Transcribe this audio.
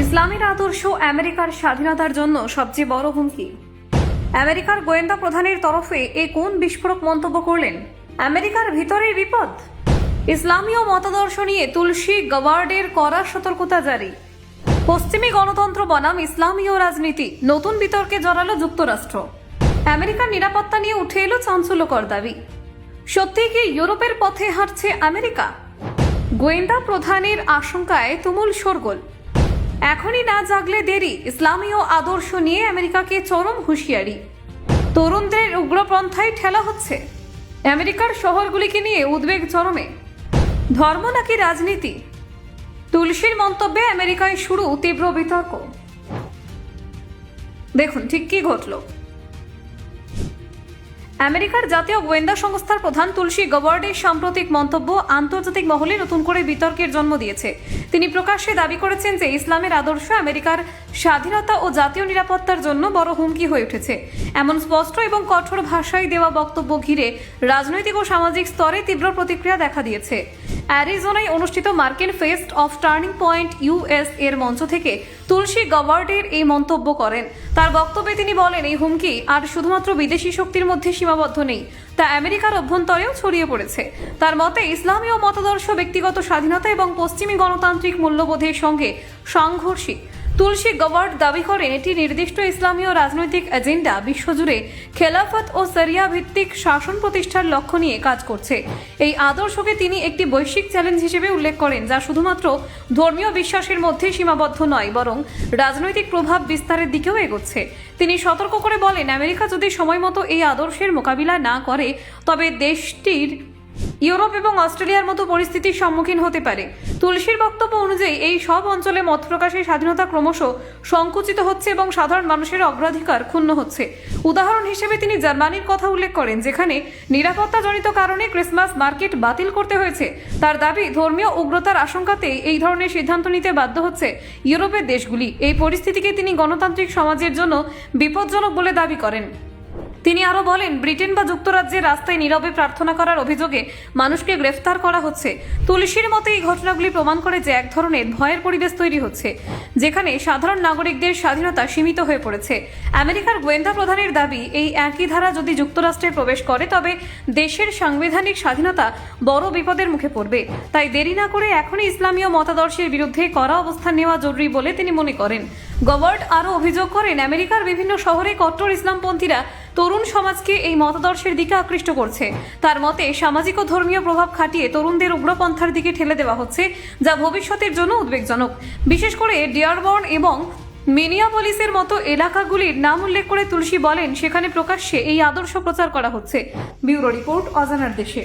ইসলামের আদর্শ আমেরিকার স্বাধীনতার জন্য সবচেয়ে বড় হুমকি। আমেরিকার গোয়েন্দা প্রধানের তরফে এ কোন বিস্ফোরক মন্তব্য করলেন? আমেরিকার ভিতরেই বিপদ। ইসলামীয় মতাদর্শ নিয়ে তুলসী গাবার্ডের কড়া সতর্কতা জারি। পশ্চিমী গণতন্ত্র বনাম ইসলামীয় রাজনীতি, নতুন বিতর্কে জড়ালো যুক্তরাষ্ট্র। আমেরিকার নিরাপত্তা নিয়ে উঠে এলো চাঞ্চল্যকর দাবি। সত্যিই কি ইউরোপের পথে হাঁটছে আমেরিকা? গোয়েন্দা প্রধানের আশঙ্কায় তুমুল শোরগোল। এখনই না জাগলে দেরি, ইসলামীয় আদর্শ নিয়ে আমেরিকাকে চরম হুঁশিয়ারি। তরুণদের উগ্রপন্থায় ঠেলা হচ্ছে। আমেরিকার শহরগুলিকে নিয়ে উদ্বেগ চরমে। ধর্ম নাকি রাজনীতি? তুলসীর মন্তব্যে আমেরিকায় শুরু তীব্র বিতর্ক। দেখুন ঠিক কি ঘটল। আমেরিকার জাতীয় গোয়েন্দা সংস্থার প্রধান তুলসী গাবার্ডের সাম্প্রতিক মন্তব্য আন্তর্জাতিক মহলে নতুন করে বিতর্কের জন্ম দিয়েছে। তিনি প্রকাশ্যে দাবি করেছেন যে ইসলামের আদর্শ আমেরিকার স্বাধীনতা ও জাতীয় নিরাপত্তার জন্য বড় হুমকি হয়ে উঠেছে। এমন স্পষ্ট এবং কঠোর ভাষায় দেওয়া বক্তব্য ঘিরে রাজনৈতিক ও সামাজিক স্তরে তীব্র প্রতিক্রিয়া দেখা দিয়েছে। অ্যারিজোনায় অনুষ্ঠিত মার্কিন fest of turning point US এর মঞ্চ থেকে তুলসী গাবার্ডের এই মন্তব্য করেন। তার বক্তব্যে তিনি বলেন, এই হুমকি আর শুধুমাত্র বিদেশি শক্তির মধ্যে সীমাবদ্ধ নেই, তা আমেরিকার অভ্যন্তরেও ছড়িয়ে পড়েছে। তার মতে ইসলামীয় মতাদর্শ ব্যক্তিগত স্বাধীনতা এবং পশ্চিমী গণতান্ত্রিক মূল্যবোধের সঙ্গে সাংঘর্ষিক। তুলসী গাবার্ড দাবি করেন, এটি নির্দিষ্ট ইসলামীয় রাজনৈতিক এজেন্ডা বিশ্বজুড়ে খেলাফত ও শরিয়া ভিত্তিক শাসন প্রতিষ্ঠার লক্ষ্য নিয়ে কাজ করছে। এই আদর্শকে তিনি একটি বৈশ্বিক চ্যালেঞ্জ হিসেবে উল্লেখ করেন, যা শুধুমাত্র ধর্মীয় বিশ্বাসের মধ্যে সীমাবদ্ধ নয়, বরং রাজনৈতিক প্রভাব বিস্তারের দিকেও এগোচ্ছে। তিনি সতর্ক করে বলেন, আমেরিকা যদি সময়মতো এই আদর্শের মোকাবিলা না করে তবে দেশটির ইউরোপ এবং অস্ট্রেলিয়ার মতো পরিস্থিতির সম্মুখীন হতে পারে। তুলসীর বক্তব্য অনুযায়ী এই সব অঞ্চলে মত প্রকাশের স্বাধীনতা ক্রমশ সংকুচিত হচ্ছে এবং সাধারণ মানুষের অগ্রাধিকার ক্ষুণ্ণ হচ্ছে। উদাহরণ হিসেবে তিনি জার্মানির কথা উল্লেখ করেন, যেখানে নিরাপত্তাজনিত কারণে ক্রিসমাস মার্কেট বাতিল করতে হয়েছে। তার দাবি, ধর্মীয় উগ্রতার আশঙ্কাতে এই ধরনের সিদ্ধান্ত নিতে বাধ্য হচ্ছে ইউরোপের দেশগুলি। এই পরিস্থিতিকে তিনি গণতান্ত্রিক সমাজের জন্য বিপজ্জনক বলে দাবি করেন। তিনি আরো বলেন, ব্রিটেন বা যুক্তরাজ্যের রাস্তায় নীরবে প্রার্থনা করার অভিযোগে মানুষকে গ্রেফতার করা হচ্ছে। তুলসীর মতে এই ঘটনাগুলি প্রমাণ করে যে এক ধরনের ভয়ের পরিবেশ তৈরি হচ্ছে, যেখানে সাধারণ নাগরিকদের স্বাধীনতা সীমিত হয়ে পড়েছে। আমেরিকার গোয়েন্দা প্রধানের দাবি, এই একই ধারা যদি যুক্তরাষ্ট্রে প্রবেশ করে তবে দেশের সাংবিধানিক স্বাধীনতা বড় বিপদের মুখে পড়বে। তাই দেরি না করে এখনই ইসলামীয় মতাদর্শের বিরুদ্ধে কড়া অবস্থান নেওয়া জরুরি বলে তিনি মনে করেন। গাবার্ড আরও অভিযোগ করেন, আমেরিকার বিভিন্ন শহরে কট্টর ইসলামপন্থীরা তরুণ সমাজকে এই মতাদর্শের দিকে আকৃষ্ট করছে। তার মতে সামাজিক ও ধর্মীয় প্রভাব খাটিয়ে তরুণদের উগ্রপন্থার দিকে ঠেলে দেওয়া হচ্ছে, যা ভবিষ্যতের জন্য উদ্বেগজনক। বিশেষ করে ডিয়ারবর্ন এবং মিনিয়াপলিসের মতো এলাকাগুলির নাম উল্লেখ করে তুলসী বলেন, সেখানে প্রকাশ্যে এই আদর্শ প্রচার করা হচ্ছে। ব্যুরো রিপোর্ট, অজানার দেশে।